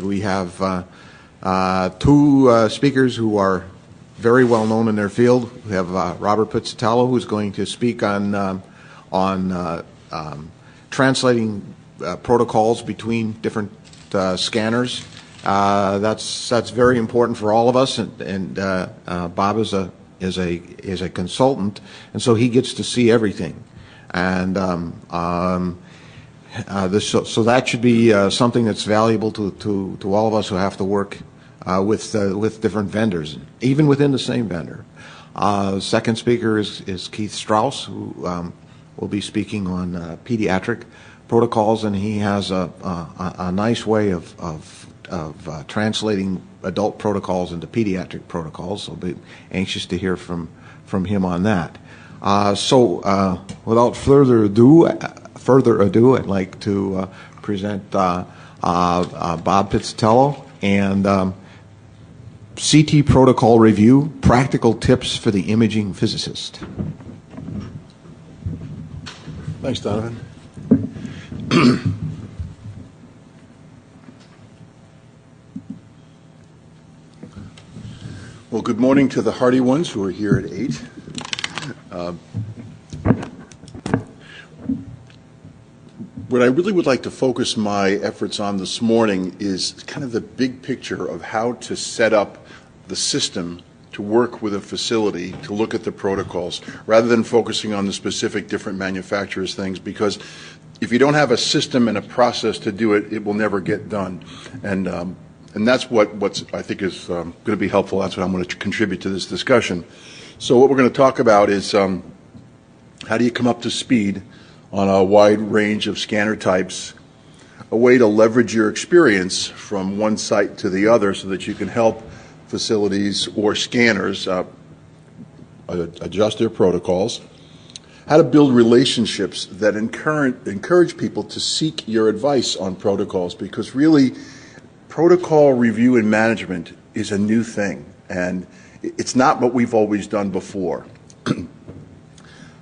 we have two speakers who are very well known in their field. We have Robert Pizzutiello, who's going to speak on translating protocols between different scanners. That's very important for all of us, and Bob is a consultant, and so he gets to see everything. And so that should be something that's valuable to all of us who have to work with different vendors, even within the same vendor. Second speaker is Keith Strauss, who will be speaking on pediatric protocols, and he has a nice way of translating adult protocols into pediatric protocols. So I'll be anxious to hear from him on that. Without further ado, I'd like to present Bob Pizzutiello and CT Protocol Review, Practical Tips for the Imaging Physicist. Thanks, Donovan. Well, good morning to the hardy ones who are here at 8. What I really would like to focus my efforts on this morning is kind of the big picture of how to set up the system to work with a facility to look at the protocols, rather than focusing on the specific different manufacturers' things, because if you don't have a system and a process to do it, it will never get done. And that's what I think is going to be helpful. That's what I'm going to contribute to this discussion. So what we're going to talk about is how do you come up to speed on a wide range of scanner types, a way to leverage your experience from one site to the other so that you can help facilities or scanners adjust their protocols, how to build relationships that encourage people to seek your advice on protocols, because really protocol review and management is a new thing, and it's not what we've always done before.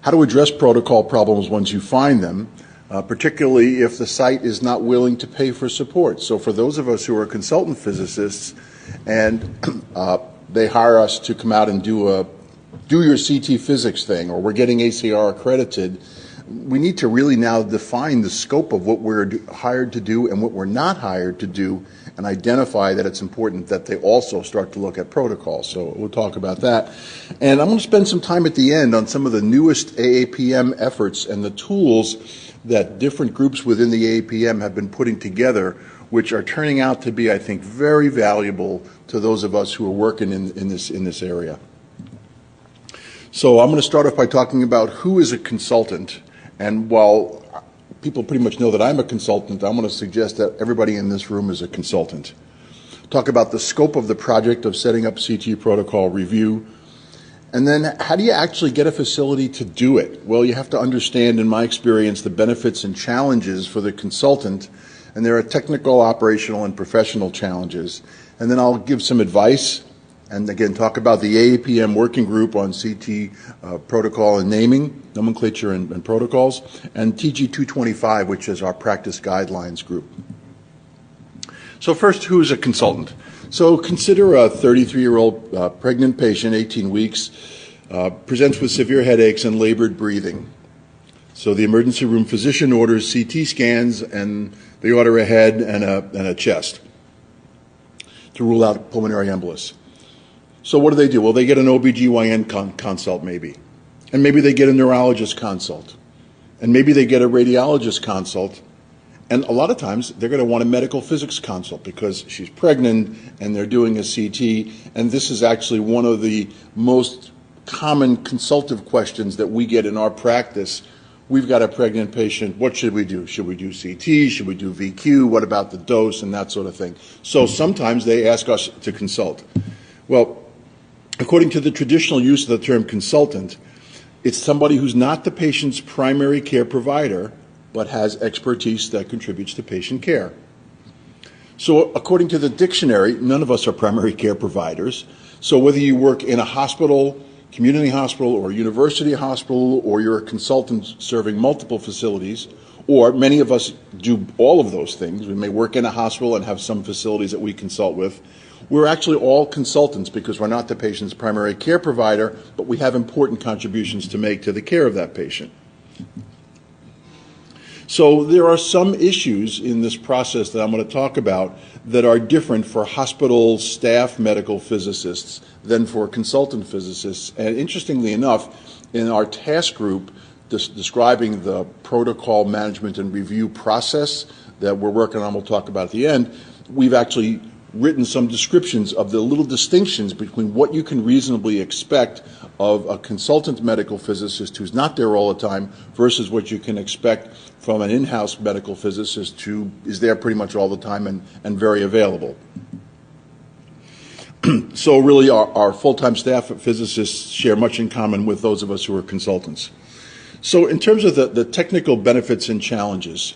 How to address protocol problems once you find them, particularly if the site is not willing to pay for support. So for those of us who are consultant physicists and they hire us to come out and do your CT physics thing, or we're getting ACR accredited, we need to really now define the scope of what we're hired to do and what we're not hired to do, and identify that it's important that they also start to look at protocols. So we'll talk about that. And I'm going to spend some time at the end on some of the newest AAPM efforts and the tools that different groups within the AAPM have been putting together, which are turning out to be, I think, very valuable to those of us who are working in this area. So I'm going to start off by talking about who is a consultant. And while people pretty much know that I'm a consultant, I'm going to suggest that everybody in this room is a consultant. Talk about the scope of the project of setting up CT protocol review. And then how do you actually get a facility to do it? Well, you have to understand, in my experience, the benefits and challenges for the consultant. And there are technical, operational, and professional challenges. And then I'll give some advice, and again talk about the AAPM working group on CT protocol and naming, nomenclature and protocols, and TG 225, which is our practice guidelines group. So first, who is a consultant? So consider a 33-year-old pregnant patient, 18 weeks, presents with severe headaches and labored breathing. So the emergency room physician orders CT scans, and they order a head and a chest to rule out pulmonary embolus. So what do? Well, they get an OBGYN consult maybe, and maybe they get a neurologist consult, and maybe they get a radiologist consult, and a lot of times they're going to want a medical physics consult because she's pregnant and they're doing a CT, and this is actually one of the most common consultative questions that we get in our practice. We've got a pregnant patient, what should we do? Should we do CT? Should we do VQ? What about the dose and that sort of thing? So sometimes they ask us to consult. Well, according to the traditional use of the term consultant, it's somebody who's not the patient's primary care provider, but has expertise that contributes to patient care. So according to the dictionary, none of us are primary care providers. So whether you work in a hospital, community hospital, or university hospital, or you're a consultant serving multiple facilities, Or many of us do all of those things. We may work in a hospital and have some facilities that we consult with. We're actually all consultants because we're not the patient's primary care provider, but we have important contributions to make to the care of that patient. So there are some issues in this process that I'm going to talk about that are different for hospital staff medical physicists than for consultant physicists. And interestingly enough, in our task group describing the protocol management and review process that we're working on, we'll talk about at the end, we've actually written some descriptions of the little distinctions between what you can reasonably expect of a consultant medical physicist who's not there all the time versus what you can expect from an in-house medical physicist who is there pretty much all the time and very available. So really our full-time staff physicists share much in common with those of us who are consultants. So in terms of the technical benefits and challenges,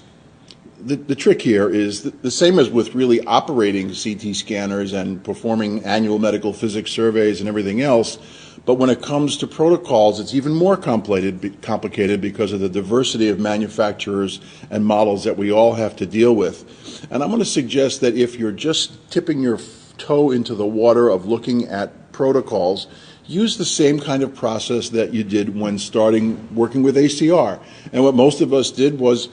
the trick here is the same as with really operating CT scanners and performing annual medical physics surveys and everything else, but when it comes to protocols, it's even more complicated because of the diversity of manufacturers and models that we all have to deal with. And I'm going to suggest that if you're just tipping your toe into the water of looking at protocols, use the same kind of process that you did when starting working with ACR. And what most of us did was,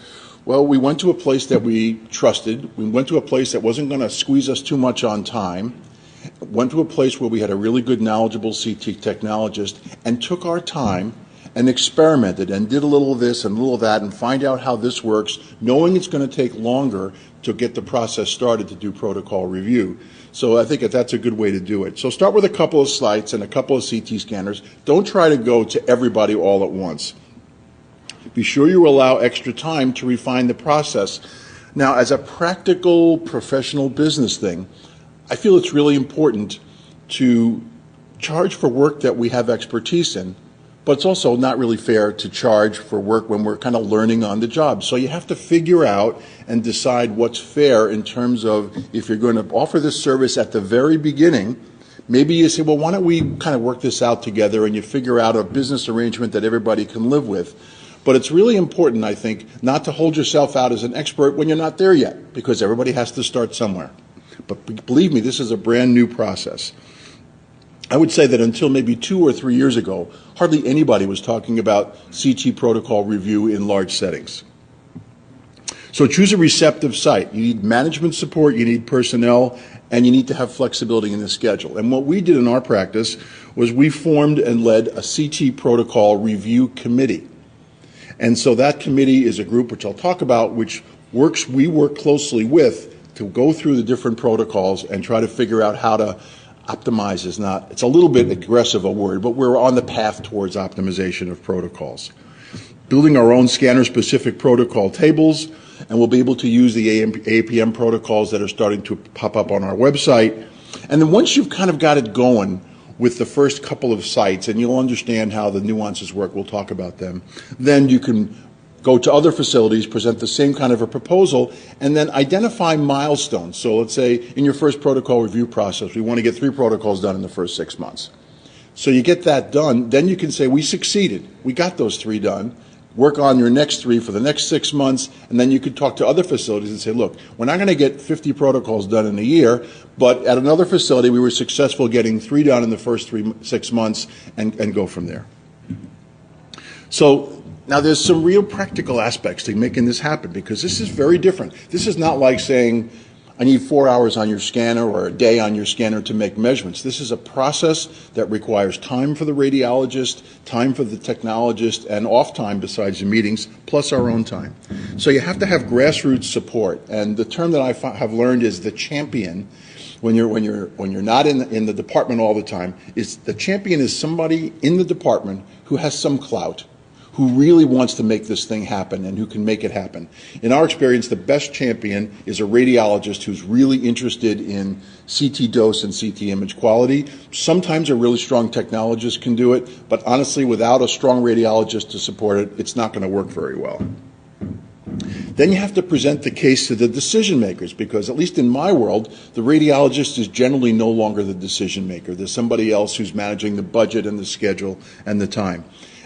well, we went to a place that we trusted. We went to a place that wasn't going to squeeze us too much on time. Went to a place where we had a really good, knowledgeable CT technologist and took our time and experimented and did a little of this and a little of that and find out how this works, knowing it's going to take longer to get the process started to do protocol review. So I think that's a good way to do it. So start with a couple of sites and a couple of CT scanners. Don't try to go to everybody all at once. Be sure you allow extra time to refine the process. Now, as a practical professional business thing, I feel it's really important to charge for work that we have expertise in, but it's also not really fair to charge for work when we're kind of learning on the job. So you have to figure out and decide what's fair in terms of if you're going to offer this service at the very beginning. Maybe you say, well, why don't we kind of work this out together, and you figure out a business arrangement that everybody can live with. But it's really important, I think, not to hold yourself out as an expert when you're not there yet, because everybody has to start somewhere. But believe me, this is a brand new process. I would say that until maybe 2 or 3 years ago, hardly anybody was talking about CT protocol review in large settings. So choose a receptive site. You need management support, you need personnel, and you need to have flexibility in the schedule. And what we did in our practice was we formed and led a CT protocol review committee. And so that committee is a group which I'll talk about, which we work closely with to go through the different protocols and try to figure out how to optimize. It's a little bit aggressive a word, but we're on the path towards optimization of protocols. Building our own scanner-specific protocol tables, and we'll be able to use the AAPM protocols that are starting to pop up on our website. And then once you've kind of got it going with the first couple of sites, and you'll understand how the nuances work, we'll talk about them, then you can go to other facilities, present the same kind of a proposal, and then identify milestones. So let's say in your first protocol review process, we want to get 3 protocols done in the first 6 months. So you get that done, then you can say, we succeeded. We got those 3 done. Work on your next 3 for the next 6 months, and then you could talk to other facilities and say, look, we're not going to get 50 protocols done in a year, but at another facility we were successful getting 3 done in the first 6 months, and go from there. So now there's some real practical aspects to making this happen, because this is very different. This is not like saying, I need 4 hours on your scanner or a day on your scanner to make measurements. This is a process that requires time for the radiologist, time for the technologist, and off time besides the meetings, plus our own time. So you have to have grassroots support. And the term that I have learned is the champion. When you're not in the department all the time, is the champion is somebody in the department who has some clout, who really wants to make this thing happen and who can make it happen. In our experience, the best champion is a radiologist who's really interested in CT dose and CT image quality. Sometimes a really strong technologist can do it, but honestly, without a strong radiologist to support it, it's not going to work very well. Then you have to present the case to the decision makers, because at least in my world, the radiologist is generally no longer the decision maker. There's somebody else who's managing the budget and the schedule and the time.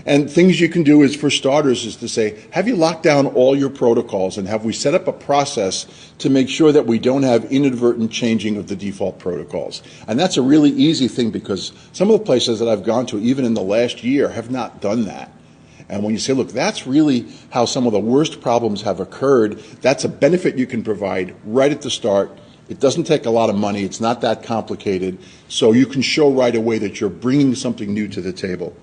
And things you can do is, for starters, is to say, have you locked down all your protocols, and have we set up a process to make sure that we don't have inadvertent changing of the default protocols? And that's a really easy thing, because some of the places that I've gone to, even in the last year, have not done that. And when you say, look, that's really how some of the worst problems have occurred, that's a benefit you can provide right at the start. It doesn't take a lot of money. It's not that complicated. So you can show right away that you're bringing something new to the table.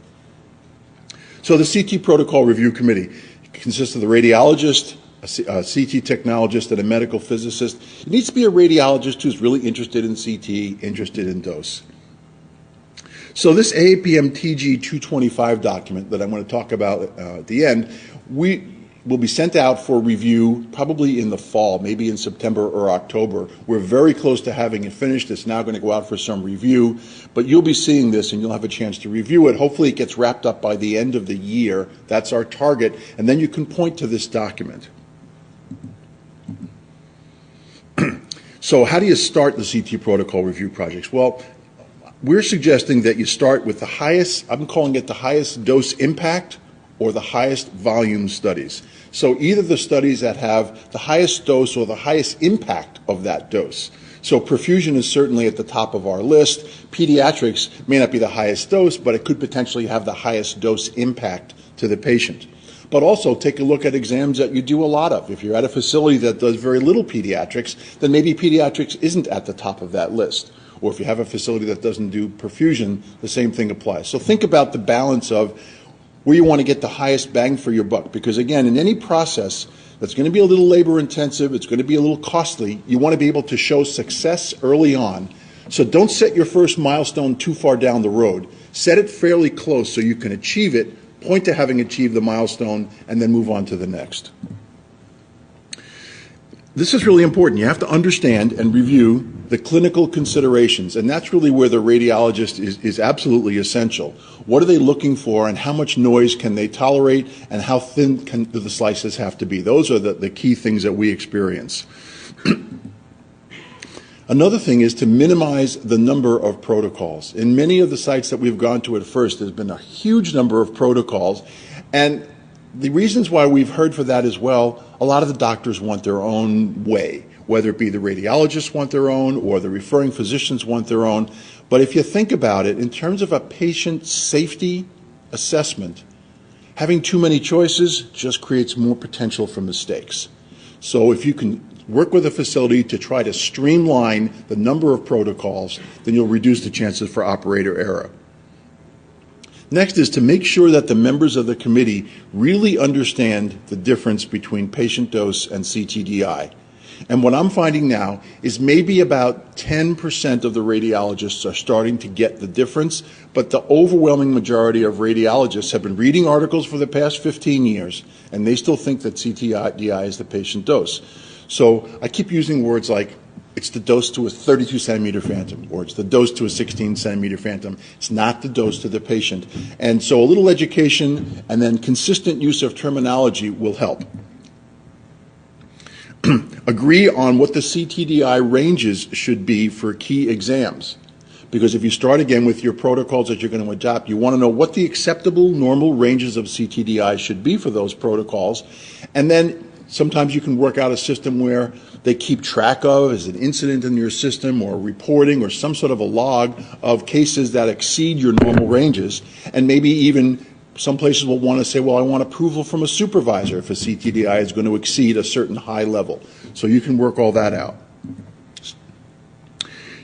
So the CT Protocol Review Committee consists of the radiologist, a CT technologist, and a medical physicist. It needs to be a radiologist who's really interested in CT, interested in dose. So this AAPM TG 225 document that I'm going to talk about at the end, will be sent out for review probably in the fall, maybe in September or October. We're very close to having it finished. It's now going to go out for some review, but you'll be seeing this and you'll have a chance to review it. Hopefully it gets wrapped up by the end of the year. That's our target, and then you can point to this document. So how do you start the CT protocol review projects? Well, we're suggesting that you start with the highest, I'm calling it the highest dose impact, or the highest volume studies. So either the studies that have the highest dose or the highest impact of that dose. So perfusion is certainly at the top of our list. Pediatrics may not be the highest dose, but it could potentially have the highest dose impact to the patient. But also take a look at exams that you do a lot of. If you're at a facility that does very little pediatrics, then maybe pediatrics isn't at the top of that list. Or if you have a facility that doesn't do perfusion, the same thing applies. So think about the balance of where you want to get the highest bang for your buck. Because again, in any process that's going to be a little labor intensive, it's going to be a little costly, you want to be able to show success early on. So don't set your first milestone too far down the road. Set it fairly close so you can achieve it, point to having achieved the milestone, and then move on to the next. This is really important. You have to understand and review the clinical considerations, and that's really where the radiologist is absolutely essential. What are they looking for, and how much noise can they tolerate, and how thin do the slices have to be? Those are the key things that we experience. Another thing is to minimize the number of protocols. In many of the sites that we've gone to at first, there's been a huge number of protocols, and the reasons why we've heard for that as well, a lot of the doctors want their own way, whether it be the radiologists want their own or the referring physicians want their own. But if you think about it, in terms of a patient safety assessment, having too many choices just creates more potential for mistakes. So if you can work with a facility to try to streamline the number of protocols, then you'll reduce the chances for operator error. Next is to make sure that the members of the committee really understand the difference between patient dose and CTDI. And what I'm finding now is maybe about 10% of the radiologists are starting to get the difference, but the overwhelming majority of radiologists have been reading articles for the past 15 years, and they still think that CTDI is the patient dose. So I keep using words like, it's the dose to a 32 centimeter phantom, or it's the dose to a 16 centimeter phantom. It's not the dose to the patient. And so a little education and then consistent use of terminology will help. Agree on what the CTDI ranges should be for key exams. Because if you start again with your protocols that you're going to adopt, you want to know what the acceptable normal ranges of CTDI should be for those protocols. And then sometimes you can work out a system where they keep track of as an incident in your system or reporting or some sort of a log of cases that exceed your normal ranges. And maybe even some places will want to say, well, I want approval from a supervisor if a CTDI is going to exceed a certain high level. So you can work all that out.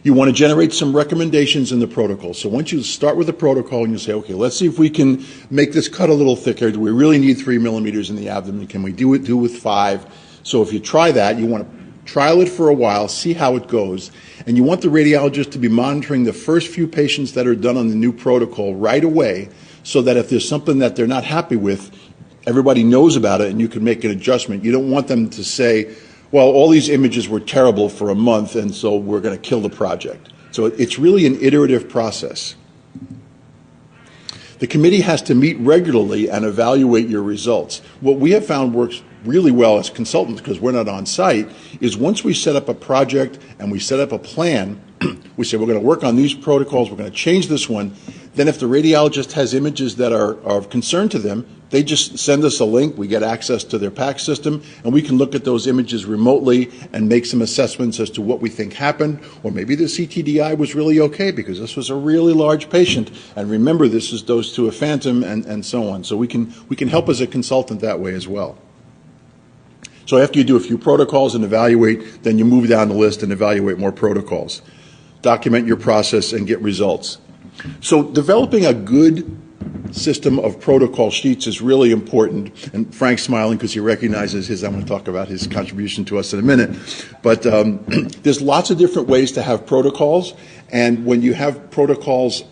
You want to generate some recommendations in the protocol. So once you start with the protocol and you say, okay, let's see if we can make this cut a little thicker. Do we really need 3 millimeters in the abdomen? Can we do it with 5? So if you try that, you want to trial it for a while, see how it goes, and you want the radiologist to be monitoring the first few patients that are done on the new protocol right away, so that if there's something that they're not happy with, everybody knows about it and you can make an adjustment. You don't want them to say, well, all these images were terrible for a month and so we're going to kill the project. So it's really an iterative process. The committee has to meet regularly and evaluate your results. What we have found works really well as consultants, because we're not on site, is once we set up a project and we set up a plan, we say we're going to work on these protocols, we're going to change this one, Then if the radiologist has images that are of concern to them, they just send us a link, we get access to their PACS system, and we can look at those images remotely and make some assessments as to what we think happened, or maybe the CTDI was really okay because this was a really large patient, and remember this is dosed to a phantom, and so on. So we can help as a consultant that way as well. So after you do a few protocols and evaluate, then you move down the list and evaluate more protocols. Document your process and get results. So developing a good system of protocol sheets is really important, and Frank's smiling because he recognizes his, I'm going to talk about his contribution to us in a minute, but there's lots of different ways to have protocols, and when you have protocols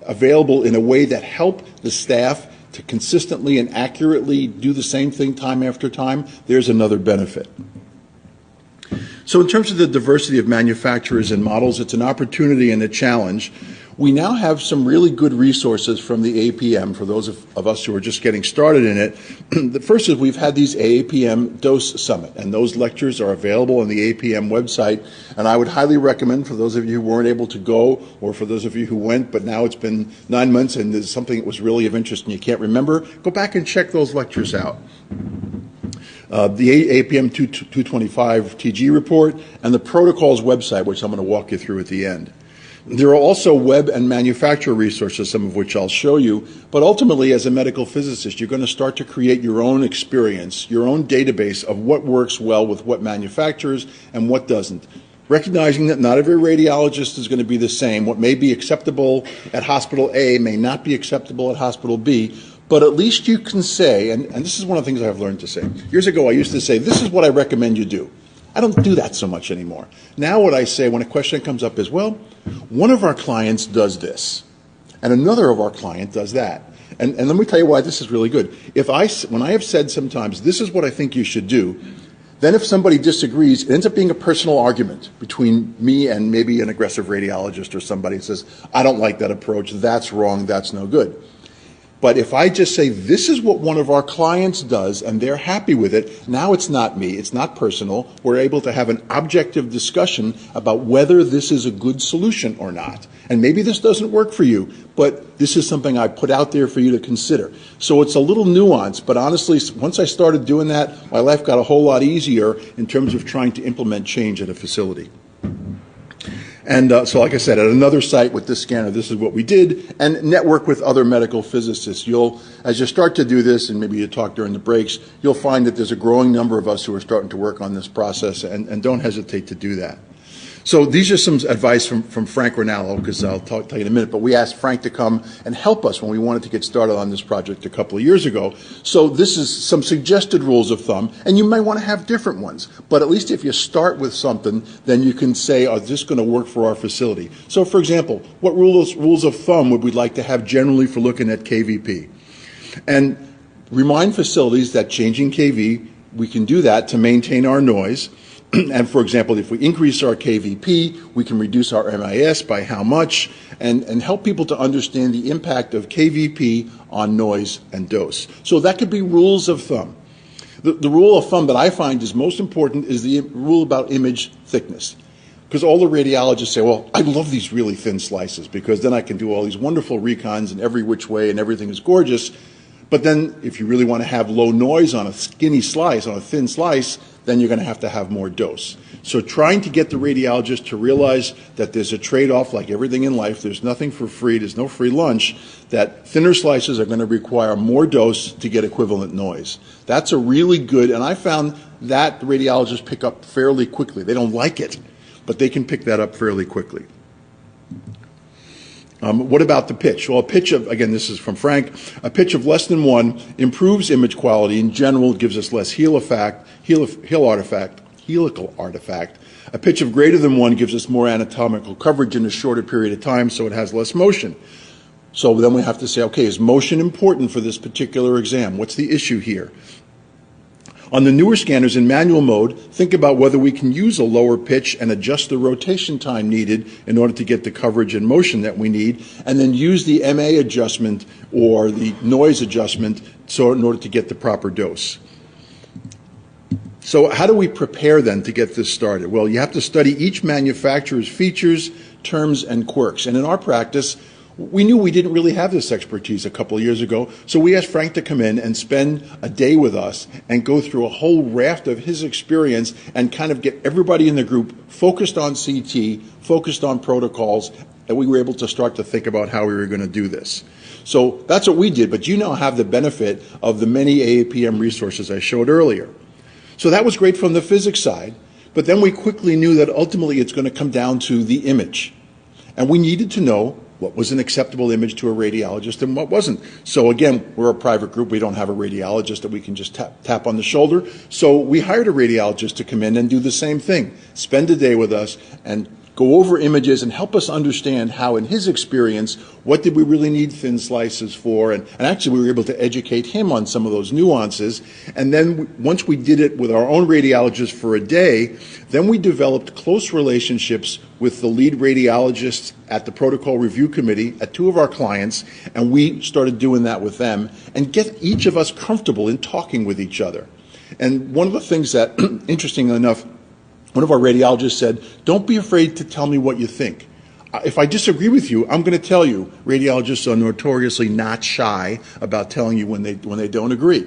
available in a way that help the staff to consistently and accurately do the same thing time after time, there's another benefit. So in terms of the diversity of manufacturers and models, it's an opportunity and a challenge. We now have some really good resources from the AAPM for those of us who are just getting started in it. The first is we've had these AAPM Dose Summit, and those lectures are available on the AAPM website. And I would highly recommend for those of you who weren't able to go, or for those of you who went, but now it's been 9 months and there's something that was really of interest and you can't remember, go back and check those lectures out. The AAPM 225 TG report and the protocols website, which I'm going to walk you through at the end. There are also web and manufacturer resources, some of which I'll show you, but ultimately as a medical physicist, you're going to start to create your own experience, your own database of what works well with what manufacturers and what doesn't. Recognizing that not every radiologist is going to be the same. What may be acceptable at hospital A may not be acceptable at hospital B, but at least you can say, and this is one of the things I've learned to say. Years ago I used to say, this is what I recommend you do. I don't do that so much anymore. Now what I say when a question comes up is, well, one of our clients does this, and another of our client does that. And let me tell you why this is really good. When I have said sometimes, this is what I think you should do, then if somebody disagrees, it ends up being a personal argument between me and maybe an aggressive radiologist or somebody who says, I don't like that approach, that's wrong, that's no good. But if I just say, this is what one of our clients does, and they're happy with it, now it's not me, it's not personal. We're able to have an objective discussion about whether this is a good solution or not. And maybe this doesn't work for you, but this is something I put out there for you to consider. So it's a little nuanced, but honestly, once I started doing that, my life got a whole lot easier in terms of trying to implement change at a facility. And so like I said, at another site with this scanner, this is what we did, and network with other medical physicists. As you start to do this, and maybe you talk during the breaks, you'll find that there's a growing number of us who are starting to work on this process, and don't hesitate to do that. So these are some advice from Frank Rinaldo, because I'll tell you in a minute, but we asked Frank to come and help us when we wanted to get started on this project a couple of years ago. So this is some suggested rules of thumb, and you might want to have different ones, but at least if you start with something, then you can say, is this going to work for our facility? So for example, what rules of thumb would we like to have generally for looking at KVP? And remind facilities that changing KV, we can do that to maintain our noise. And for example, if we increase our KVP, we can reduce our MIS by how much, and help people to understand the impact of KVP on noise and dose. So that could be rules of thumb. The rule of thumb that I find is most important is the rule about image thickness. Because all the radiologists say, well, I love these really thin slices because then I can do all these wonderful recons in every which way and everything is gorgeous. But then if you really want to have low noise on a skinny slice, on a thin slice, then you're going to have more dose. So trying to get the radiologist to realize that there's a trade-off like everything in life, there's nothing for free, there's no free lunch, that thinner slices are going to require more dose to get equivalent noise. That's a really good, and I found that the radiologists pick up fairly quickly. They don't like it, but they can pick that up fairly quickly. What about the pitch? Well, a pitch of, again, this is from Frank, a pitch of less than 1 improves image quality. In general, it gives us less helical artifact. A pitch of greater than 1 gives us more anatomical coverage in a shorter period of time, so it has less motion. So then we have to say, okay, is motion important for this particular exam? What's the issue here? On the newer scanners in manual mode, think about whether we can use a lower pitch and adjust the rotation time needed in order to get the coverage and motion that we need, and then use the MA adjustment or the noise adjustment in order to get the proper dose. So how do we prepare then to get this started? Well, you have to study each manufacturer's features, terms, and quirks. And in our practice, We knew we didn't really have this expertise a couple of years ago, so we asked Frank to come in and spend a day with us and go through a whole raft of his experience and kind of get everybody in the group focused on CT, focused on protocols, and we were able to start to think about how we were going to do this. So that's what we did, but you now have the benefit of the many AAPM resources I showed earlier. So that was great from the physics side, but then we quickly knew that ultimately it's going to come down to the image. And we needed to know what was an acceptable image to a radiologist and what wasn't. So again, we're a private group. We don't have a radiologist that we can just tap on the shoulder. So we hired a radiologist to come in and do the same thing, spend a day with us and go over images and help us understand how, in his experience, what did we really need thin slices for, and actually we were able to educate him on some of those nuances. And then once we did it with our own radiologist for a day, then we developed close relationships with the lead radiologists at the protocol review committee at two of our clients, and we started doing that with them and get each of us comfortable in talking with each other. And one of the things that, interestingly enough, one of our radiologists said, don't be afraid to tell me what you think. If I disagree with you, I'm going to tell you. Radiologists are notoriously not shy about telling you when they don't agree.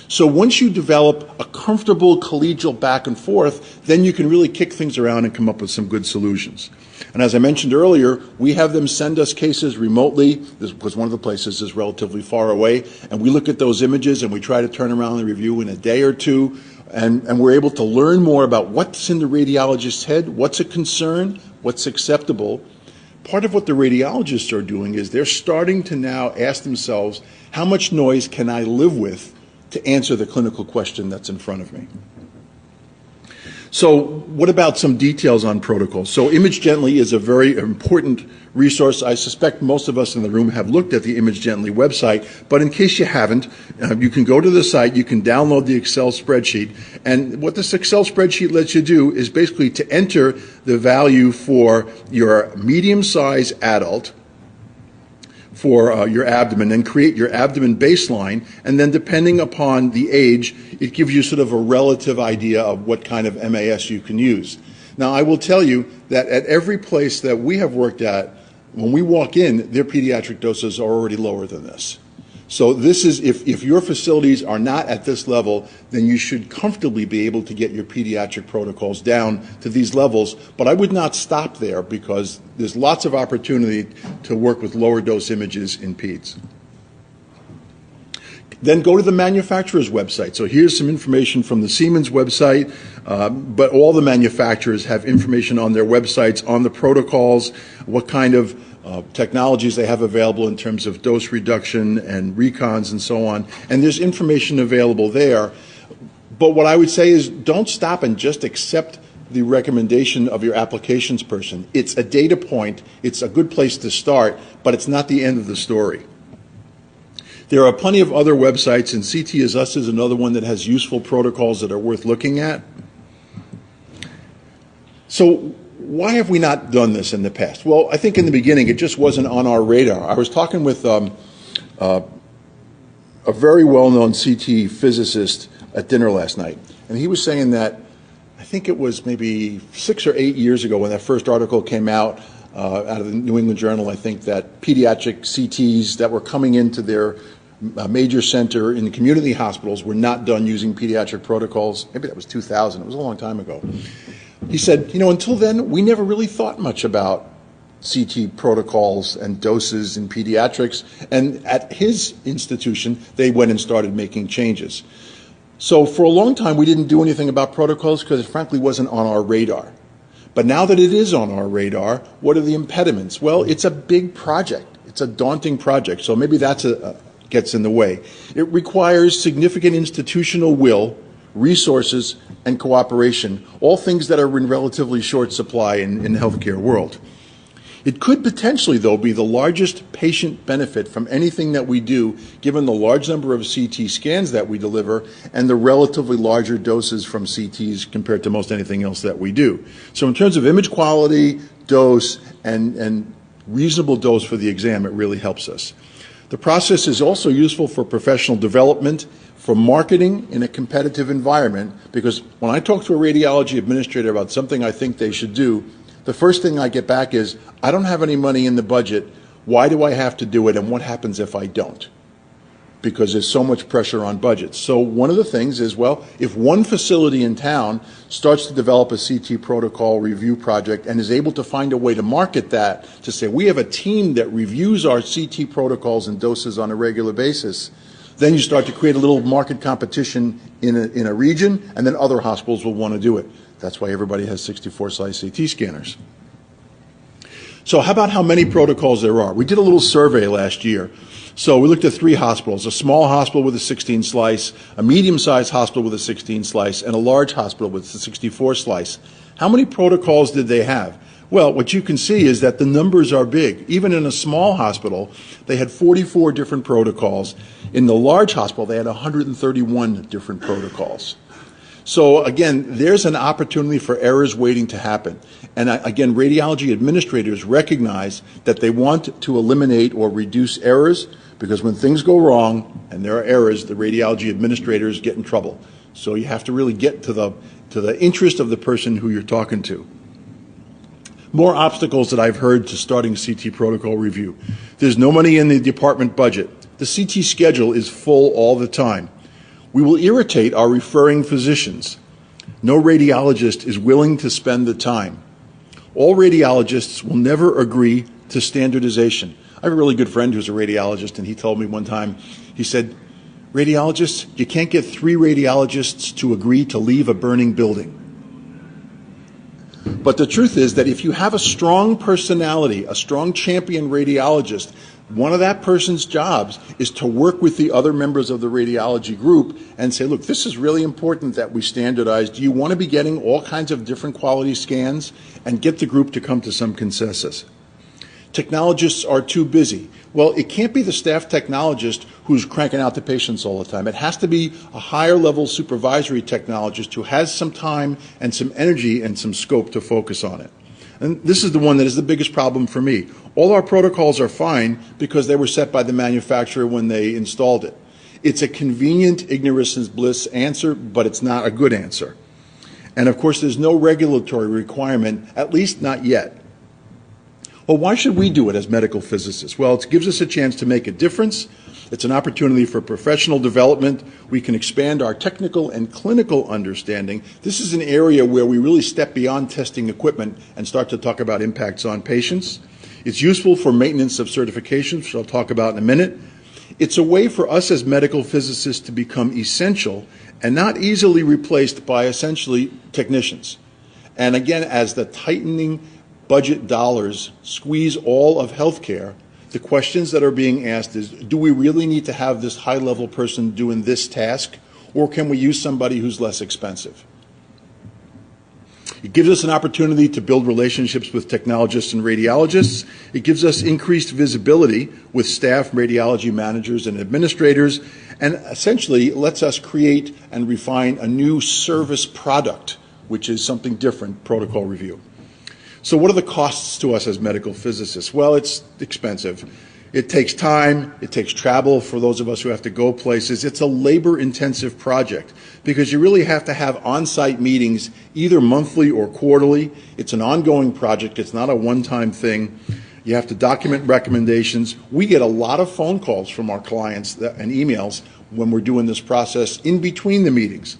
So once you develop a comfortable collegial back and forth, then you can really kick things around and come up with some good solutions. And as I mentioned earlier, we have them send us cases remotely, because one of the places is relatively far away, and we look at those images and we try to turn around the review in a day or two. And we're able to learn more about what's in the radiologist's head, what's a concern, what's acceptable. Part of what the radiologists are doing is they're starting to now ask themselves, how much noise can I live with to answer the clinical question that's in front of me? So what about some details on protocols? So Image Gently is a very important resource. I suspect most of us in the room have looked at the Image Gently website, but in case you haven't, you can go to the site, you can download the Excel spreadsheet, and what this Excel spreadsheet lets you do is basically to enter the value for your medium-sized adult, for your abdomen, and create your abdomen baseline, and then depending upon the age, it gives you sort of a relative idea of what kind of MAS you can use. Now, I will tell you that at every place that we have worked at, when we walk in, their pediatric doses are already lower than this. So this is, if your facilities are not at this level, then you should comfortably be able to get your pediatric protocols down to these levels. But I would not stop there, because there's lots of opportunity to work with lower dose images in peds. Then go to the manufacturer's website. So here's some information from the Siemens website, but all the manufacturers have information on their websites on the protocols, what kind of technologies they have available in terms of dose reduction and recons and so on. And there's information available there. But what I would say is don't stop and just accept the recommendation of your applications person. It's a data point. It's a good place to start, but it's not the end of the story. There are plenty of other websites, and CT is Us is another one that has useful protocols that are worth looking at. So why have we not done this in the past? Well, I think in the beginning it just wasn't on our radar. I was talking with a very well-known CT physicist at dinner last night, and he was saying that I think it was maybe 6 or 8 years ago when that first article came out of the New England Journal, I think, that pediatric CTs that were coming into their major center in the community hospitals were not done using pediatric protocols. Maybe that was 2000. It was a long time ago. He said, you know, until then, we never really thought much about CT protocols and doses in pediatrics. And at his institution, they went and started making changes. So for a long time, we didn't do anything about protocols because it frankly wasn't on our radar. But now that it is on our radar, what are the impediments? Well, it's a big project. It's a daunting project. So maybe that's gets in the way. It requires significant institutional will, resources, and cooperation, all things that are in relatively short supply in the healthcare world. It could potentially, though, be the largest patient benefit from anything that we do, given the large number of CT scans that we deliver and the relatively larger doses from CTs compared to most anything else that we do. So in terms of image quality, dose, and reasonable dose for the exam, it really helps us. The process is also useful for professional development, for marketing in a competitive environment, because when I talk to a radiology administrator about something I think they should do, the first thing I get back is, I don't have any money in the budget. Why do I have to do it, and what happens if I don't? Because there's so much pressure on budgets. So one of the things is, well, if one facility in town starts to develop a CT protocol review project and is able to find a way to market that, to say we have a team that reviews our CT protocols and doses on a regular basis, then you start to create a little market competition in a region, and then other hospitals will want to do it. That's why everybody has 64-slice CT scanners. So how about how many protocols there are? We did a little survey last year. So we looked at 3 hospitals, a small hospital with a 16-slice, a medium-sized hospital with a 16-slice, and a large hospital with a 64-slice. How many protocols did they have? Well, what you can see is that the numbers are big. Even in a small hospital, they had 44 different protocols. In the large hospital, they had 131 different protocols. So again, there's an opportunity for errors waiting to happen. And again, radiology administrators recognize that they want to eliminate or reduce errors, because when things go wrong and there are errors, the radiology administrators get in trouble. So you have to really get to the interest of the person who you're talking to. More obstacles that I've heard to starting CT protocol review. There's no money in the department budget. The CT schedule is full all the time. We will irritate our referring physicians. No radiologist is willing to spend the time. All radiologists will never agree to standardization. I have a really good friend who's a radiologist, and he told me one time, he said, radiologists, you can't get 3 radiologists to agree to leave a burning building. But the truth is that if you have a strong personality, a strong champion radiologist, one of that person's jobs is to work with the other members of the radiology group and say, look, this is really important that we standardize. Do you want to be getting all kinds of different quality scans? And get the group to come to some consensus. Technologists are too busy. Well, it can't be the staff technologist who's cranking out the patients all the time. It has to be a higher level supervisory technologist who has some time and some energy and some scope to focus on it. And this is the one that is the biggest problem for me. All our protocols are fine because they were set by the manufacturer when they installed it. It's a convenient ignorance is bliss answer, but it's not a good answer. And of course, there's no regulatory requirement, at least not yet. Well, why should we do it as medical physicists? Well, it gives us a chance to make a difference. It's an opportunity for professional development. We can expand our technical and clinical understanding. This is an area where we really step beyond testing equipment and start to talk about impacts on patients. It's useful for maintenance of certifications, which I'll talk about in a minute. It's a way for us as medical physicists to become essential and not easily replaced by essentially technicians. And again, as the tightening budget dollars squeeze all of healthcare, the questions that are being asked is, do we really need to have this high-level person doing this task, or can we use somebody who's less expensive? It gives us an opportunity to build relationships with technologists and radiologists. It gives us increased visibility with staff, radiology managers, and administrators, and essentially lets us create and refine a new service product, which is something different, protocol review. So what are the costs to us as medical physicists? Well, it's expensive. It takes time. It takes travel for those of us who have to go places. It's a labor-intensive project because you really have to have on-site meetings either monthly or quarterly. It's an ongoing project. It's not a one-time thing. You have to document recommendations. We get a lot of phone calls from our clients and emails when we're doing this process in between the meetings.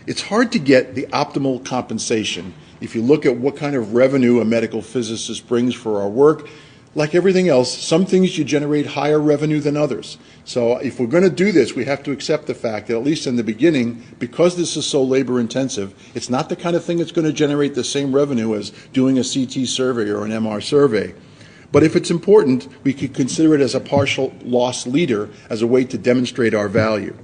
It's hard to get the optimal compensation. If you look at what kind of revenue a medical physicist brings for our work, like everything else, some things you generate higher revenue than others. So if we're going to do this, we have to accept the fact that at least in the beginning, because this is so labor intensive, it's not the kind of thing that's going to generate the same revenue as doing a CT survey or an MR survey. But if it's important, we could consider it as a partial loss leader as a way to demonstrate our value.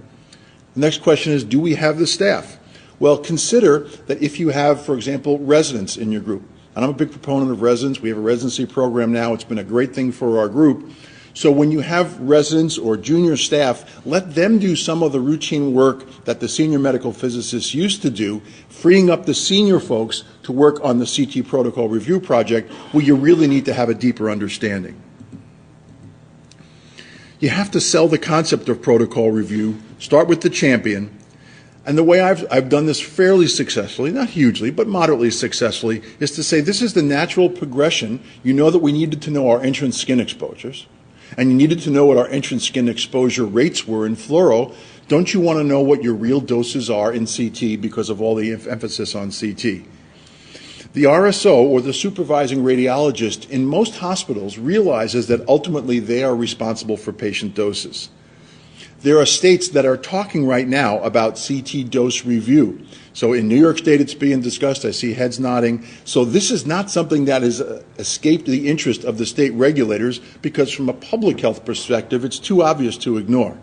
The next question is, do we have the staff? Well, consider that if you have, for example, residents in your group. And I'm a big proponent of residents. We have a residency program now. It's been a great thing for our group. So when you have residents or junior staff, let them do some of the routine work that the senior medical physicists used to do, freeing up the senior folks to work on the CT protocol review project where you really need to have a deeper understanding. You have to sell the concept of protocol review, start with the champion. And the way I've done this fairly successfully, not hugely, but moderately successfully, is to say this is the natural progression. You know that we needed to know our entrance skin exposures, and you needed to know what our entrance skin exposure rates were in fluoro. Don't you want to know what your real doses are in CT because of all the emphasis on CT? The RSO, or the supervising radiologist, in most hospitals realizes that ultimately they are responsible for patient doses. There are states that are talking right now about CT dose review. So in New York State, it's being discussed. I see heads nodding. So this is not something that has escaped the interest of the state regulators, because from a public health perspective, it's too obvious to ignore.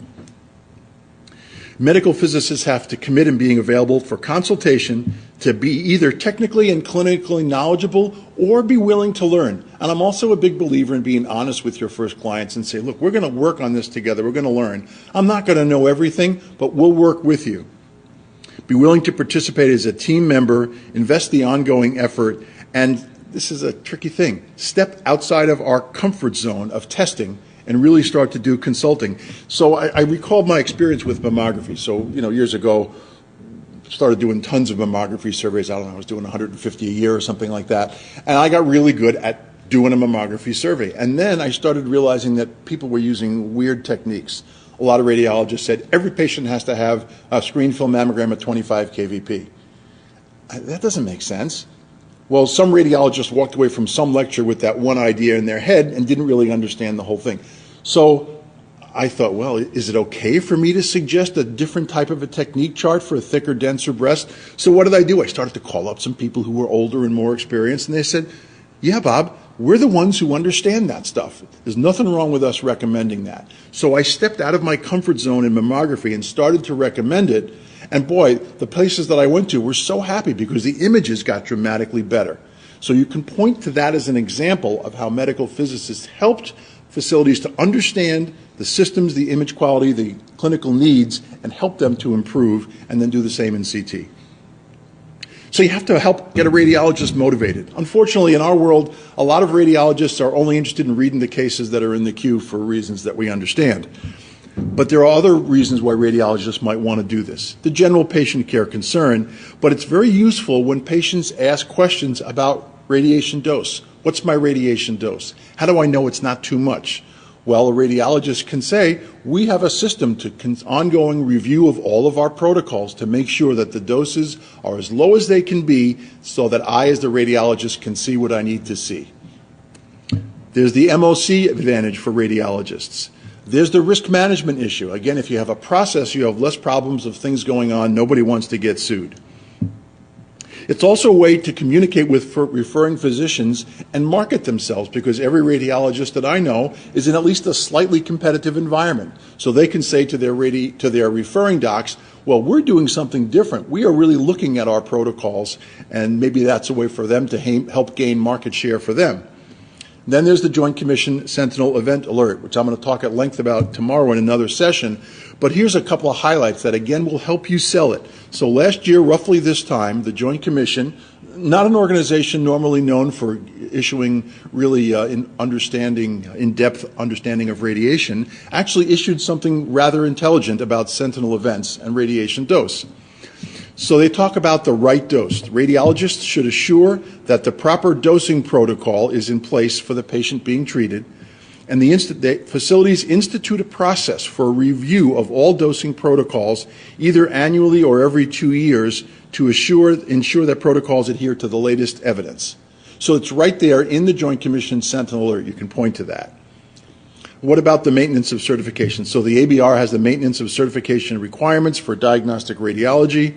Medical physicists have to commit in being available for consultation, to be either technically and clinically knowledgeable or be willing to learn. And I'm also a big believer in being honest with your first clients and say, look, we're going to work on this together. We're going to learn. I'm not going to know everything, but we'll work with you. Be willing to participate as a team member, invest the ongoing effort, and this is a tricky thing, step outside of our comfort zone of testing and really start to do consulting. So I recalled my experience with mammography. So, years ago, started doing tons of mammography surveys. I don't know, I was doing 150 a year or something like that. And I got really good at doing a mammography survey. And then I started realizing that people were using weird techniques. A lot of radiologists said every patient has to have a screen film mammogram at 25 kVp. That doesn't make sense. Well, some radiologists walked away from some lecture with that one idea in their head and didn't really understand the whole thing. So I thought, well, is it okay for me to suggest a different type of a technique chart for a thicker, denser breast? So what did I do? I started to call up some people who were older and more experienced, and they said, yeah, Bob, we're the ones who understand that stuff. There's nothing wrong with us recommending that. So I stepped out of my comfort zone in mammography and started to recommend it. And boy, the places that I went to were so happy because the images got dramatically better. So you can point to that as an example of how medical physicists helped facilities to understand the systems, the image quality, the clinical needs, and help them to improve, and then do the same in CT. So you have to help get a radiologist motivated. Unfortunately, in our world, a lot of radiologists are only interested in reading the cases that are in the queue for reasons that we understand. But there are other reasons why radiologists might want to do this. The general patient care concern, but it's very useful when patients ask questions about radiation dose. What's my radiation dose? How do I know it's not too much? Well, a radiologist can say, we have a system to ongoing review of all of our protocols to make sure that the doses are as low as they can be so that I, as the radiologist, can see what I need to see. There's the MOC advantage for radiologists. There's the risk management issue. Again, if you have a process, you have less problems of things going on. Nobody wants to get sued. It's also a way to communicate with referring physicians and market themselves, because every radiologist that I know is in at least a slightly competitive environment. So they can say to their referring docs, well, we're doing something different. We are really looking at our protocols, and maybe that's a way for them to help gain market share for them. Then there's the Joint Commission Sentinel Event Alert, which I'm going to talk at length about tomorrow in another session. But here's a couple of highlights that, again, will help you sell it. So last year, roughly this time, the Joint Commission, not an organization normally known for issuing really in-depth understanding of radiation, actually issued something rather intelligent about sentinel events and radiation dose. So they talk about the right dose. Radiologists should assure that the proper dosing protocol is in place for the patient being treated, and the facilities institute a process for a review of all dosing protocols, either annually or every 2 years, to ensure that protocols adhere to the latest evidence. So it's right there in the Joint Commission Sentinel Alert. You can point to that. What about the maintenance of certification? So the ABR has the maintenance of certification requirements for diagnostic radiology.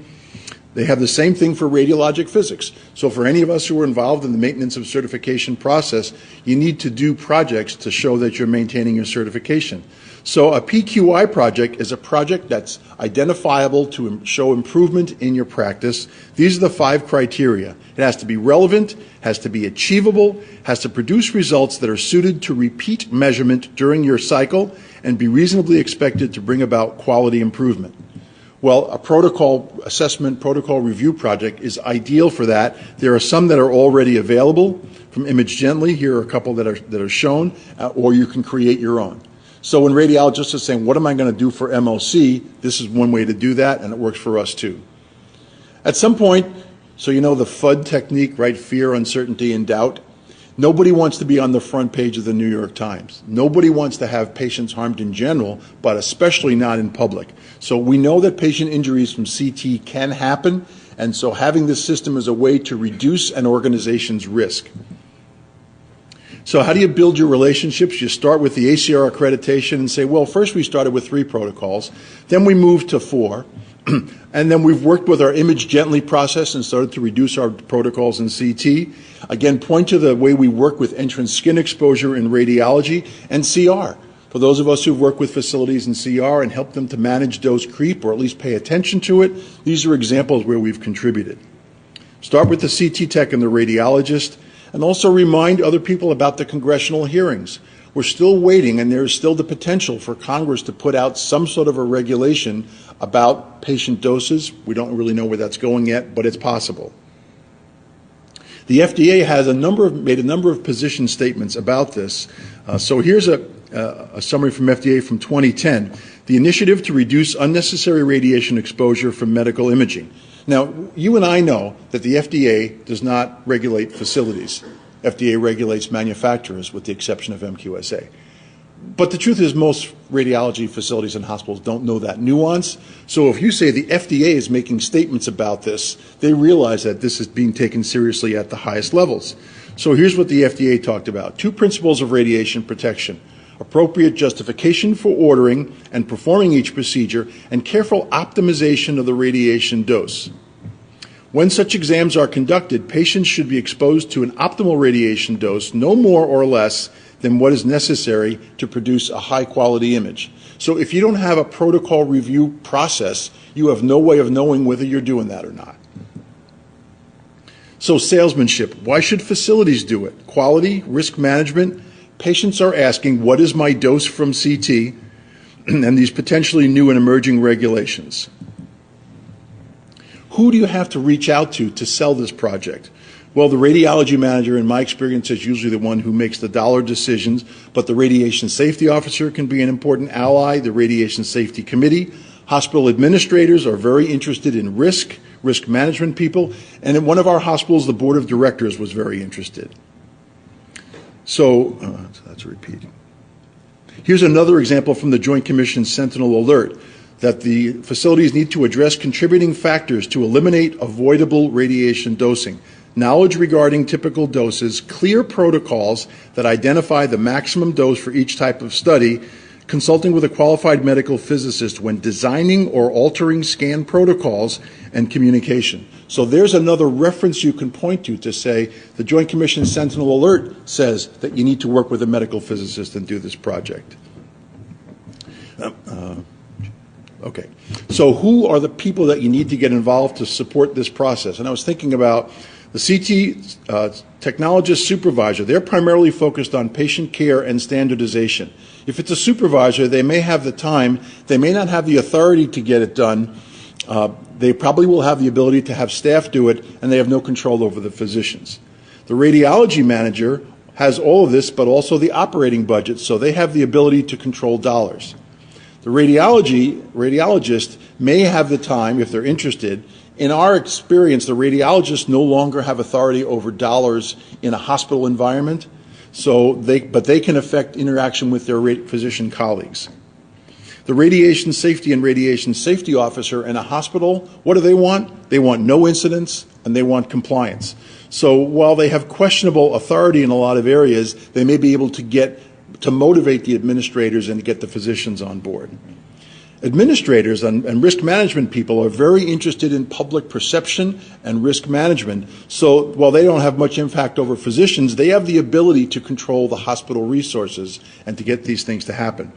They have the same thing for radiologic physics. So for any of us who are involved in the maintenance of certification process, you need to do projects to show that you're maintaining your certification. So a PQI project is a project that's identifiable to show improvement in your practice. These are the 5 criteria. It has to be relevant, has to be achievable, has to produce results that are suited to repeat measurement during your cycle, and be reasonably expected to bring about quality improvement. Well, a protocol assessment, protocol review project is ideal for that. There are some that are already available from Imagenologia. Here are a couple that are shown, or you can create your own. So when radiologists are saying, what am I going to do for MOC, this is one way to do that, and it works for us too. At some point, so you know the FUD technique, right? Fear, uncertainty, and doubt. Nobody wants to be on the front page of the New York Times. Nobody wants to have patients harmed in general, but especially not in public. So we know that patient injuries from CT can happen, and so having this system is a way to reduce an organization's risk. So how do you build your relationships? You start with the ACR accreditation and say, well, first we started with 3 protocols, then we moved to 4, and then we've worked with our image gently process and started to reduce our protocols in CT. Again, point to the way we work with entrance skin exposure in radiology and CR. For those of us who've worked with facilities in CR and helped them to manage dose creep or at least pay attention to it, these are examples where we've contributed. Start with the CT tech and the radiologist, and also remind other people about the congressional hearings. We're still waiting, and there's still the potential for Congress to put out some sort of a regulation about patient doses. We don't really know where that's going yet, but it's possible. The FDA has made a number of position statements about this. So here's a summary from FDA from 2010. The initiative to reduce unnecessary radiation exposure from medical imaging. Now, you and I know that the FDA does not regulate facilities. FDA regulates manufacturers with the exception of MQSA. But the truth is most radiology facilities and hospitals don't know that nuance. So if you say the FDA is making statements about this, they realize that this is being taken seriously at the highest levels. So here's what the FDA talked about. 2 principles of radiation protection: appropriate justification for ordering and performing each procedure, and careful optimization of the radiation dose. When such exams are conducted, patients should be exposed to an optimal radiation dose, no more or less than what is necessary to produce a high-quality image. So if you don't have a protocol review process, you have no way of knowing whether you're doing that or not. So salesmanship. Why should facilities do it? Quality, risk management. Patients are asking, what is my dose from CT? And these potentially new and emerging regulations. Who do you have to reach out to sell this project? Well, the radiology manager, in my experience, is usually the one who makes the dollar decisions, but the radiation safety officer can be an important ally, the radiation safety committee. Hospital administrators are very interested in risk management people, and in one of our hospitals, the board of directors was very interested. So, that's a repeat. Here's another example from the Joint Commission Sentinel Alert, that the facilities need to address contributing factors to eliminate avoidable radiation dosing. Knowledge regarding typical doses, clear protocols that identify the maximum dose for each type of study, consulting with a qualified medical physicist when designing or altering scan protocols, and communication. So there's another reference you can point to say the Joint Commission Sentinel Alert says that you need to work with a medical physicist and do this project. Okay, so who are the people that you need to get involved to support this process? And I was thinking about the CT technologist supervisor. They're primarily focused on patient care and standardization. If it's a supervisor, they may have the time, they may not have the authority to get it done. They probably will have the ability to have staff do it, and they have no control over the physicians. The radiology manager has all of this, but also the operating budget, so they have the ability to control dollars. The radiologist may have the time, if they're interested. In our experience, the radiologists no longer have authority over dollars in a hospital environment, but they can affect interaction with their physician colleagues. The radiation safety and radiation safety officer in a hospital, what do they want? They want no incidents and they want compliance. So while they have questionable authority in a lot of areas, they may be able to motivate the administrators and get the physicians on board. Administrators and risk management people are very interested in public perception and risk management. So while they don't have much impact over physicians, they have the ability to control the hospital resources and to get these things to happen.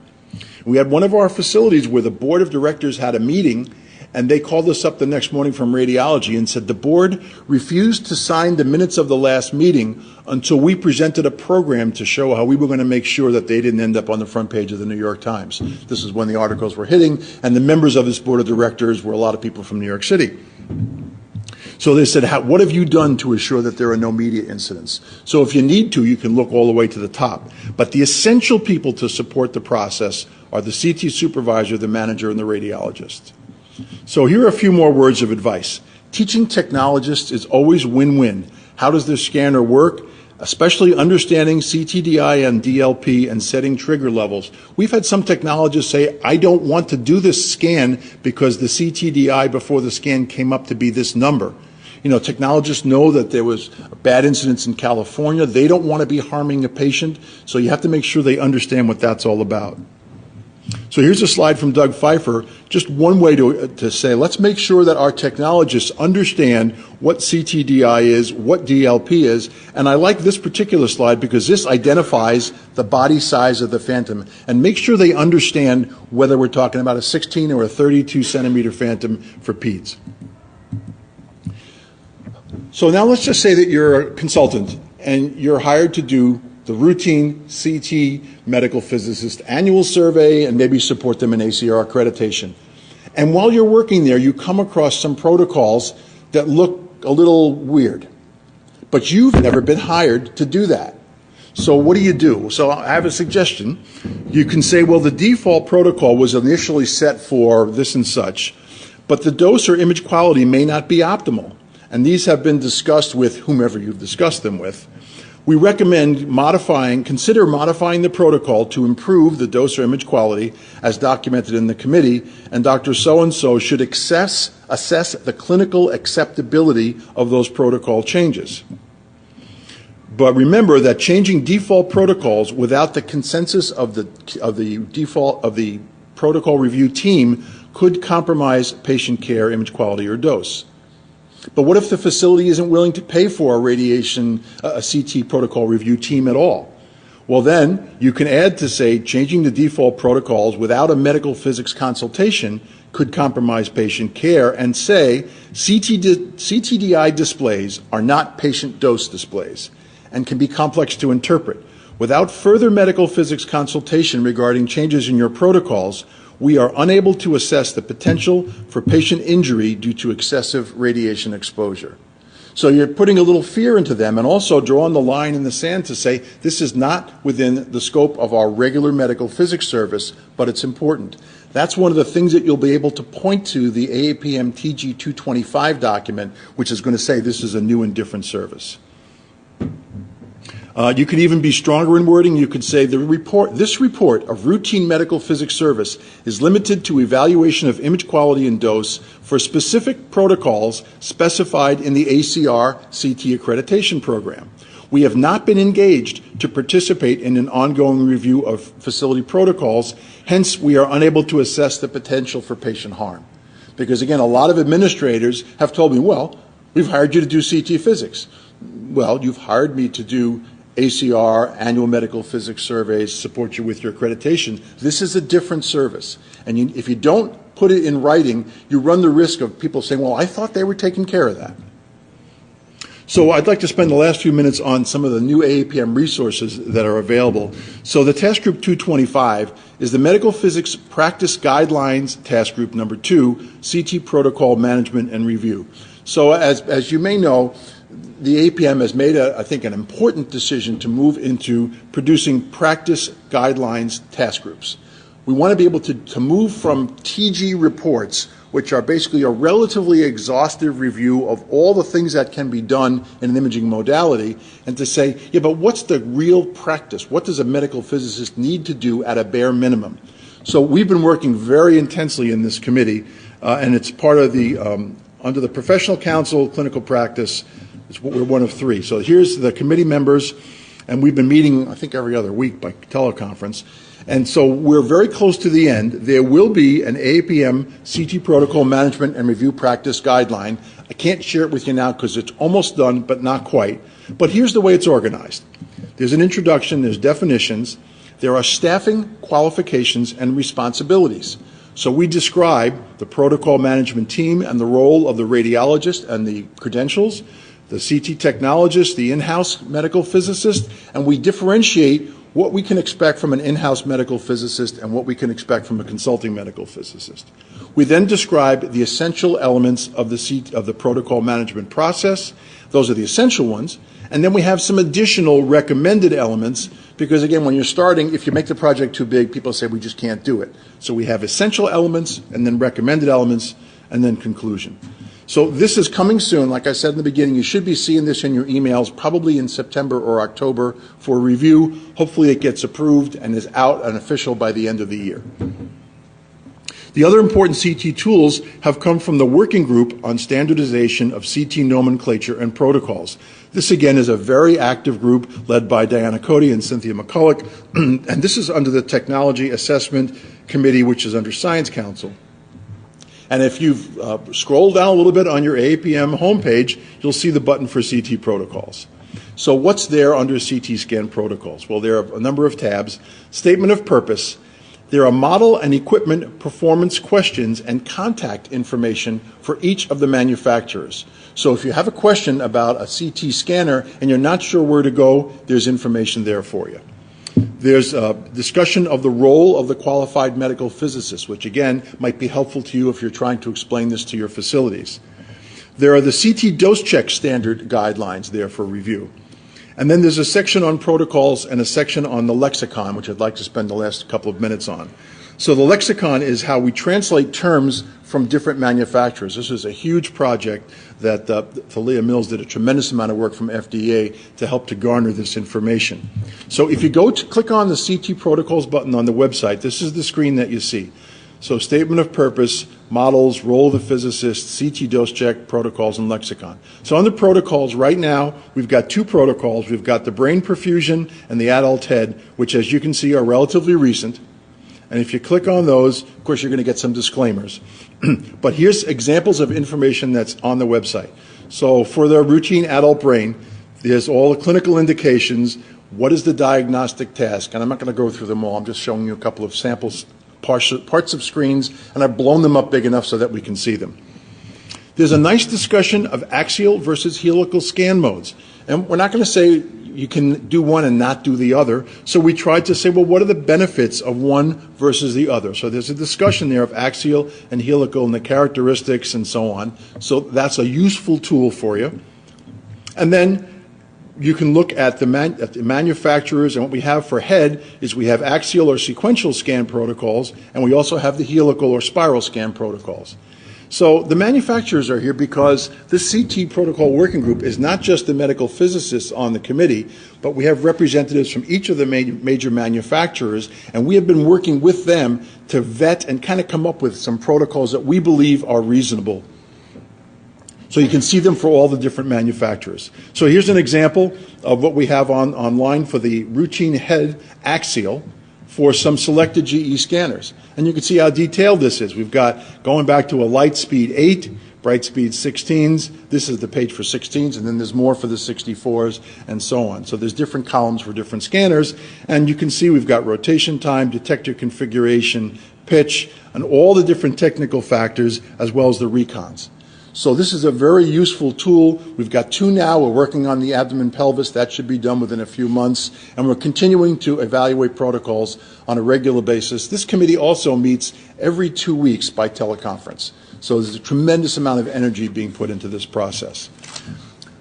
We had one of our facilities where the board of directors had a meeting, and they called us up the next morning from radiology and said the board refused to sign the minutes of the last meeting until we presented a program to show how we were going to make sure that they didn't end up on the front page of the New York Times. This is when the articles were hitting, and the members of this board of directors were a lot of people from New York City. So they said, what have you done to assure that there are no media incidents? So if you need to, you can look all the way to the top. But the essential people to support the process are the CT supervisor, the manager, and the radiologist. So here are a few more words of advice. Teaching technologists is always win-win. How does this scanner work? Especially understanding CTDI and DLP and setting trigger levels. We've had some technologists say, I don't want to do this scan because the CTDI before the scan came up to be this number. You know, technologists know that there was bad incidents in California. They don't want to be harming a patient, so you have to make sure they understand what that's all about. So here's a slide from Doug Pfeiffer, just one way to say, let's make sure that our technologists understand what CTDI is, what DLP is, and I like this particular slide because this identifies the body size of the phantom, and make sure they understand whether we're talking about a 16 or a 32 centimeter phantom for peds. So now let's just say that you're a consultant and you're hired to do the routine CT medical physicist annual survey and maybe support them in ACR accreditation. And while you're working there, you come across some protocols that look a little weird. But you've never been hired to do that. So what do you do? So I have a suggestion. You can say, well, the default protocol was initially set for this and such, but the dose or image quality may not be optimal. And these have been discussed with whomever you've discussed them with. We recommend consider modifying the protocol to improve the dose or image quality as documented in the committee, and Dr. So-and-so should assess the clinical acceptability of those protocol changes. But remember that changing default protocols without the consensus of the protocol review team could compromise patient care, image quality, or dose. But what if the facility isn't willing to pay for a CT protocol review team at all? Well, then you can add to say changing the default protocols without a medical physics consultation could compromise patient care, and say CTDI displays are not patient dose displays and can be complex to interpret. Without further medical physics consultation regarding changes in your protocols, we are unable to assess the potential for patient injury due to excessive radiation exposure. So you're putting a little fear into them and also drawing the line in the sand to say this is not within the scope of our regular medical physics service, but it's important. That's one of the things that you'll be able to point to the AAPM TG 225 document, which is going to say this is a new and different service. You could even be stronger in wording. You could say this report of routine medical physics service is limited to evaluation of image quality and dose for specific protocols specified in the ACR CT accreditation program. We have not been engaged to participate in an ongoing review of facility protocols, hence we are unable to assess the potential for patient harm. Because again, a lot of administrators have told me, well, we've hired you to do CT physics. Well, you've hired me to do ACR, annual medical physics surveys, support you with your accreditation. This is a different service. And if you don't put it in writing, you run the risk of people saying, well, I thought they were taking care of that. So I'd like to spend the last few minutes on some of the new AAPM resources that are available. So the Task Group 225 is the Medical Physics Practice Guidelines Task Group number 2, CT Protocol Management and Review. So as you may know, the APM has made, I think, an important decision to move into producing practice guidelines task groups. We want to be able to move from TG reports, which are basically a relatively exhaustive review of all the things that can be done in an imaging modality, and to say, yeah, but what's the real practice? What does a medical physicist need to do at a bare minimum? So we've been working very intensely in this committee, and it's part of the, under the Professional Council Clinical Practice. We're one of 3. So here's the committee members, and we've been meeting, I think, every other week by teleconference. And so we're very close to the end. There will be an AAPM CT Protocol Management and Review Practice Guideline. I can't share it with you now because it's almost done, but not quite. But here's the way it's organized. There's an introduction, there's definitions, there are staffing, qualifications, and responsibilities. So we describe the protocol management team and the role of the radiologist and the credentials, the CT technologist, the in-house medical physicist, and we differentiate what we can expect from an in-house medical physicist and what we can expect from a consulting medical physicist. We then describe the essential elements of the protocol management process. Those are the essential ones. And then we have some additional recommended elements because, again, when you're starting, if you make the project too big, people say we just can't do it. So we have essential elements and then recommended elements and then conclusion. So this is coming soon. Like I said in the beginning, you should be seeing this in your emails probably in September or October for review. Hopefully it gets approved and is out and official by the end of the year. The other important CT tools have come from the Working Group on Standardization of CT Nomenclature and Protocols. This, again, is a very active group led by Diana Cody and Cynthia McCulloch, and this is under the Technology Assessment Committee, which is under Science Council. And if you've scrolled down a little bit on your AAPM homepage, you'll see the button for CT protocols. So what's there under CT scan protocols? Well, there are a number of tabs. Statement of purpose. There are model and equipment performance questions and contact information for each of the manufacturers. So if you have a question about a CT scanner and you're not sure where to go, there's information there for you. There's a discussion of the role of the qualified medical physicist, which again might be helpful to you if you're trying to explain this to your facilities. There are the CT dose check standard guidelines there for review. And then there's a section on protocols and a section on the lexicon, which I'd like to spend the last couple of minutes on. So the lexicon is how we translate terms from different manufacturers. This is a huge project that Thalia Mills did a tremendous amount of work from FDA to help to garner this information. So if you go to click on the CT protocols button on the website, this is the screen that you see. So statement of purpose, models, role of the physicist, CT dose check, protocols, and lexicon. So on the protocols right now, we've got two protocols. We've got the brain perfusion and the adult head, which as you can see are relatively recent. And if you click on those, of course, you're going to get some disclaimers. But here's examples of information that's on the website. So for the routine adult brain, there's all the clinical indications. What is the diagnostic task? And I'm not going to go through them all. I'm just showing you a couple of samples, parts of screens, and I've blown them up big enough so that we can see them. There's a nice discussion of axial versus helical scan modes. And we're not going to say you can do one and not do the other. So we tried to say, well, what are the benefits of one versus the other? So there's a discussion there of axial and helical and the characteristics and so on. So that's a useful tool for you. And then you can look at the manufacturers, and what we have for head is we have axial or sequential scan protocols, and we also have the helical or spiral scan protocols. So the manufacturers are here because the CT protocol working group is not just the medical physicists on the committee, but we have representatives from each of the major manufacturers, and we have been working with them to vet and kind of come up with some protocols that we believe are reasonable. So you can see them for all the different manufacturers. So here's an example of what we have online for the routine head axial for some selected GE scanners. And you can see how detailed this is. We've got going back to a light speed 8, bright speed 16s. This is the page for 16s, and then there's more for the 64s and so on. So there's different columns for different scanners. And you can see we've got rotation time, detector configuration, pitch, and all the different technical factors as well as the recons. So this is a very useful tool. We've got two now. We're working on the abdomen pelvis. That should be done within a few months. And we're continuing to evaluate protocols on a regular basis. This committee also meets every 2 weeks by teleconference. So there's a tremendous amount of energy being put into this process.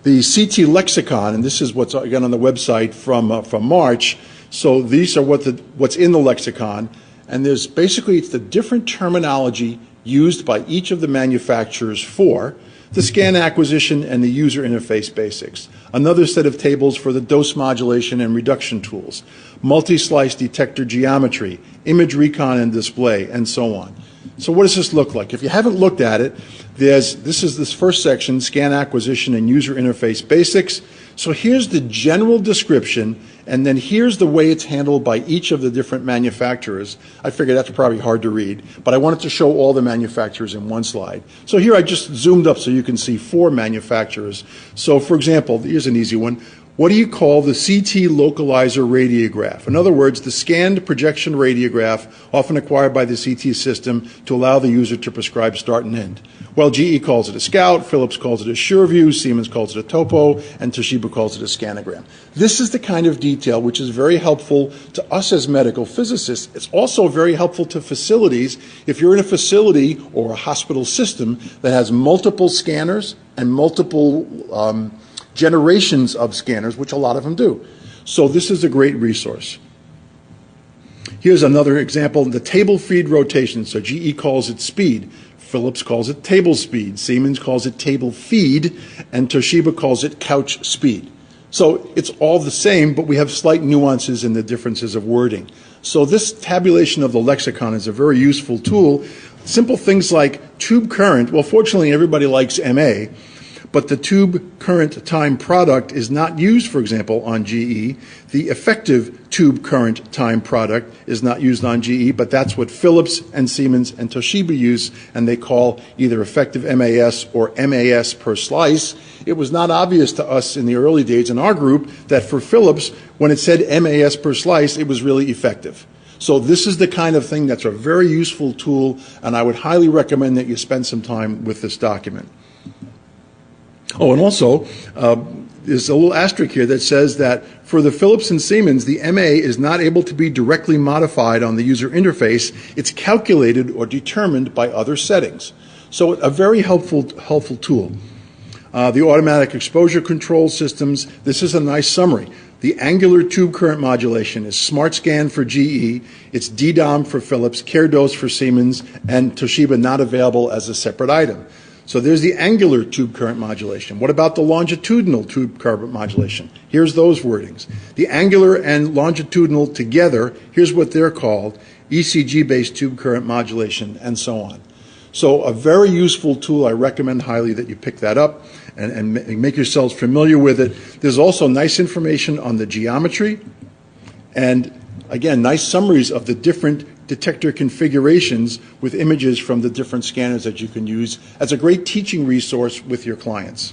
The CT lexicon, and this is what's again on the website from March. So these are what's in the lexicon. And there's basically, it's the different terminology used by each of the manufacturers for the scan acquisition and the user interface basics. Another set of tables for the dose modulation and reduction tools, multi-slice detector geometry, image recon and display, and so on. So what does this look like? If you haven't looked at it, this is this first section, scan acquisition and user interface basics. So here's the general description, and then here's the way it's handled by each of the different manufacturers. I figured that's probably hard to read, but I wanted to show all the manufacturers in one slide. So here I just zoomed up so you can see 4 manufacturers. So for example, here's an easy one. What do you call the CT localizer radiograph? In other words, the scanned projection radiograph often acquired by the CT system to allow the user to prescribe start and end. Well, GE calls it a Scout, Philips calls it a SureView, Siemens calls it a Topo, and Toshiba calls it a scanogram. This is the kind of detail which is very helpful to us as medical physicists. It's also very helpful to facilities. If you're in a facility or a hospital system that has multiple scanners and multiple generations of scanners, which a lot of them do. So this is a great resource. Here's another example, the table feed rotation. So GE calls it speed, Philips calls it table speed, Siemens calls it table feed, and Toshiba calls it couch speed. So it's all the same, but we have slight nuances in the differences of wording. So this tabulation of the lexicon is a very useful tool. Simple things like tube current, well, fortunately everybody likes MA, but the tube current time product is not used, for example, on GE. The effective tube current time product is not used on GE, but that's what Philips and Siemens and Toshiba use, and they call either effective MAS or MAS per slice. It was not obvious to us in the early days in our group that for Philips, when it said MAS per slice, it was really effective. So this is the kind of thing that's a very useful tool, and I would highly recommend that you spend some time with this document. Oh, and also, there's a little asterisk here that says that for the Philips and Siemens, the MA is not able to be directly modified on the user interface. It's calculated or determined by other settings. So a very helpful tool. The automatic exposure control systems, this is a nice summary. The angular tube current modulation is SmartScan for GE, it's DDOM for Philips, CareDose for Siemens, and Toshiba not available as a separate item. So there's the angular tube current modulation. What about the longitudinal tube current modulation? Here's those wordings. The angular and longitudinal together, here's what they're called, ECG-based tube current modulation, and so on. So a very useful tool. I recommend highly that you pick that up and make yourselves familiar with it. There's also nice information on the geometry and, again, nice summaries of the different detector configurations with images from the different scanners that you can use as a great teaching resource with your clients.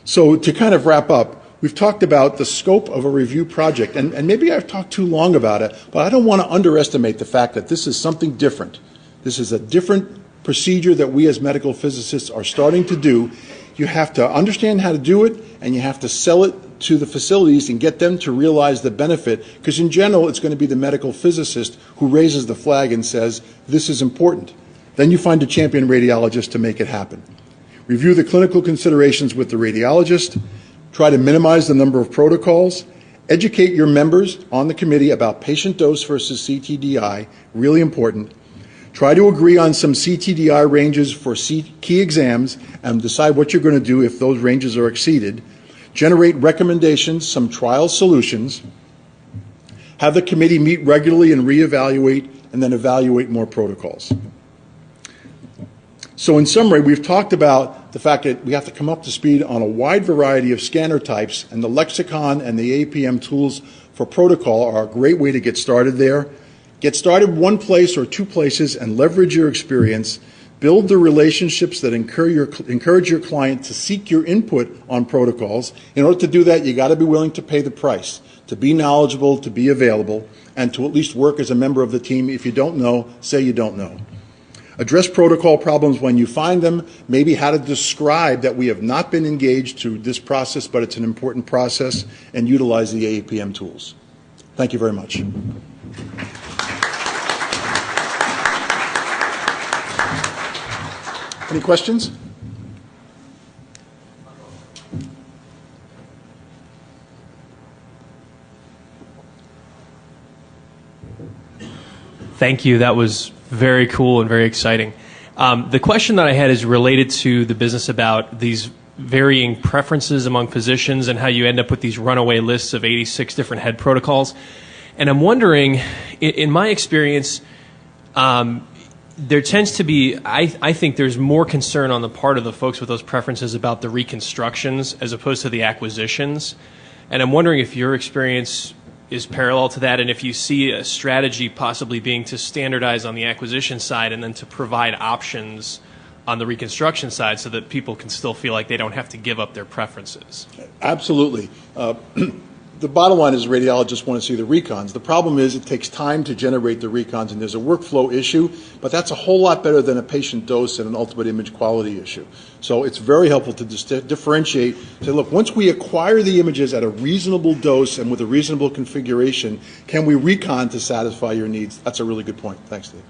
So to kind of wrap up, we've talked about the scope of a review project, and maybe I've talked too long about it, but I don't want to underestimate the fact that this is something different. This is a different procedure that we as medical physicists are starting to do. You have to understand how to do it, and you have to sell it to the facilities and get them to realize the benefit, because in general it's going to be the medical physicist who raises the flag and says, this is important. Then you find a champion radiologist to make it happen. Review the clinical considerations with the radiologist, try to minimize the number of protocols, educate your members on the committee about patient dose versus CTDI, really important. Try to agree on some CTDI ranges for key exams and decide what you're going to do if those ranges are exceeded. Generate recommendations, some trial solutions. Have the committee meet regularly and reevaluate, and then evaluate more protocols. So in summary, we've talked about the fact that we have to come up to speed on a wide variety of scanner types, and the lexicon and the AAPM tools for protocol are a great way to get started there. Get started one place or two places and leverage your experience. Build the relationships that encourage your client to seek your input on protocols. In order to do that, you got to be willing to pay the price, to be knowledgeable, to be available, and to at least work as a member of the team. If you don't know, say you don't know. Address protocol problems when you find them, maybe how to describe that we have not been engaged through this process, but it's an important process, and utilize the AAPM tools. Thank you very much. Any questions? Thank you. That was very cool and very exciting. The question that I had is related to the business about these varying preferences among physicians and how you end up with these runaway lists of 86 different head protocols. And I'm wondering, in my experience, there tends to be, I think there's more concern on the part of the folks with those preferences about the reconstructions as opposed to the acquisitions. And I'm wondering if your experience is parallel to that, and if you see a strategy possibly being to standardize on the acquisition side and then to provide options on the reconstruction side so that people can still feel like they don't have to give up their preferences. Absolutely. The bottom line is radiologists want to see the recons. The problem is it takes time to generate the recons, and there's a workflow issue, but that's a whole lot better than a patient dose and an ultimate image quality issue. So it's very helpful to differentiate, say, look, once we acquire the images at a reasonable dose and with a reasonable configuration, can we recon to satisfy your needs? That's a really good point. Thanks, Dave.